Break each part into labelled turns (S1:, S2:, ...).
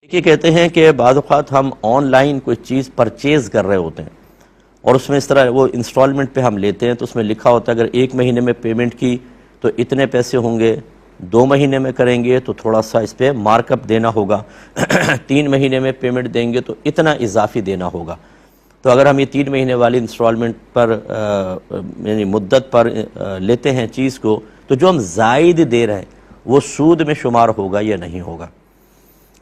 S1: دیکھیے کہتے ہیں کہ بعض اوقات ہم آن لائن کوئی چیز پرچیز کر رہے ہوتے ہیں اور اس میں اس طرح وہ انسٹالمنٹ پہ ہم لیتے ہیں تو اس میں لکھا ہوتا ہے اگر 1 مہینے میں پیمنٹ کی تو اتنے پیسے ہوں گے، 2 مہینے میں کریں گے تو تھوڑا سا اس پہ مارک اپ دینا ہوگا 3 مہینے میں پیمنٹ دیں گے تو اتنا اضافی دینا ہوگا۔ تو اگر ہم یہ 3 مہینے والی انسٹالمنٹ پر یعنی مدت پر لیتے ہیں چیز کو تو جو ہم زائد دے رہے ہیں وہ سود میں شمار ہوگا یا نہیں ہوگا؟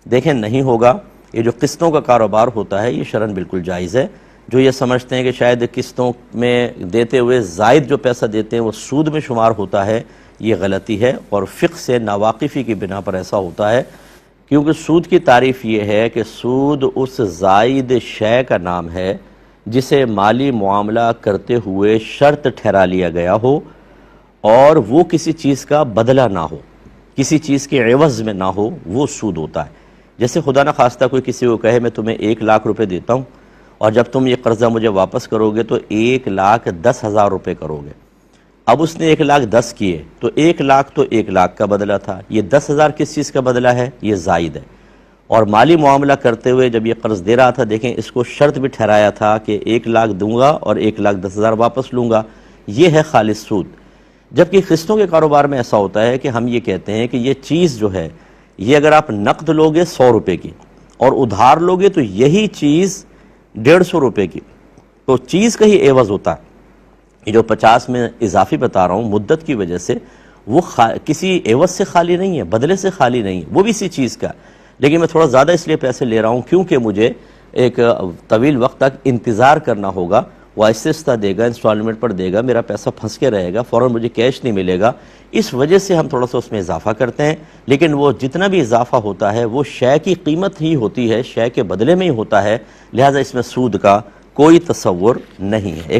S1: دیکھیں نہیں ہوگا۔ یہ جو قسطوں کا کاروبار ہوتا ہے یہ شرعاً بالکل جائز ہے۔ جو یہ سمجھتے ہیں کہ شاید قسطوں میں دیتے ہوئے زائد جو پیسہ دیتے ہیں وہ سود میں شمار ہوتا ہے، یہ غلطی ہے اور فقہ سے ناواقفی کی بنا پر ایسا ہوتا ہے، کیونکہ سود کی تعریف یہ ہے کہ سود اس زائد شے کا نام ہے جسے مالی معاملہ کرتے ہوئے شرط ٹھہرا لیا گیا ہو اور وہ کسی چیز کا بدلہ نہ ہو، کسی چیز کے عوض میں نہ ہو، وہ سود ہوتا ہے۔ جیسے خدا نہ خواستہ کوئی کسی کو کہے میں تمہیں 1 لاکھ روپے دیتا ہوں اور جب تم یہ قرضہ مجھے واپس کرو گے تو 1,10,000 روپے کرو گے۔ اب اس نے 1,10,000 کیے تو 1 لاکھ تو 1 لاکھ کا بدلہ تھا، یہ 10,000 کس چیز کا بدلہ ہے؟ یہ زائد ہے۔ اور مالی معاملہ کرتے ہوئے جب یہ قرض دے رہا تھا، دیکھیں اس کو شرط بھی ٹھہرایا تھا کہ 1 لاکھ دوں گا اور 1,10,000 واپس لوں گا، یہ ہے خالص سود۔ جبکہ قسطوں کے کاروبار میں ایسا ہوتا ہے کہ ہم یہ کہتے ہیں کہ یہ چیز جو ہے یہ اگر آپ نقد لوگے 100 روپے کی اور ادھار لوگے تو یہی چیز 150 روپے کی، تو چیز کا ہی عوض ہوتا ہے۔ یہ جو 50 میں اضافی بتا رہا ہوں مدت کی وجہ سے، وہ کسی عوض سے خالی نہیں ہے، بدلے سے خالی نہیں ہے، وہ بھی اسی چیز کا، لیکن میں تھوڑا زیادہ اس لیے پیسے لے رہا ہوں کیونکہ مجھے ایک طویل وقت تک انتظار کرنا ہوگا، وہ آہستہ آہستہ دے گا، انسٹالمنٹ پر دے گا، میرا پیسہ پھنس کے رہے گا، فوراً مجھے کیش نہیں ملے گا، اس وجہ سے ہم تھوڑا سا اس میں اضافہ کرتے ہیں۔ لیکن وہ جتنا بھی اضافہ ہوتا ہے وہ شے کی قیمت ہی ہوتی ہے، شے کے بدلے میں ہی ہوتا ہے، لہٰذا اس میں سود کا کوئی تصور نہیں ہے۔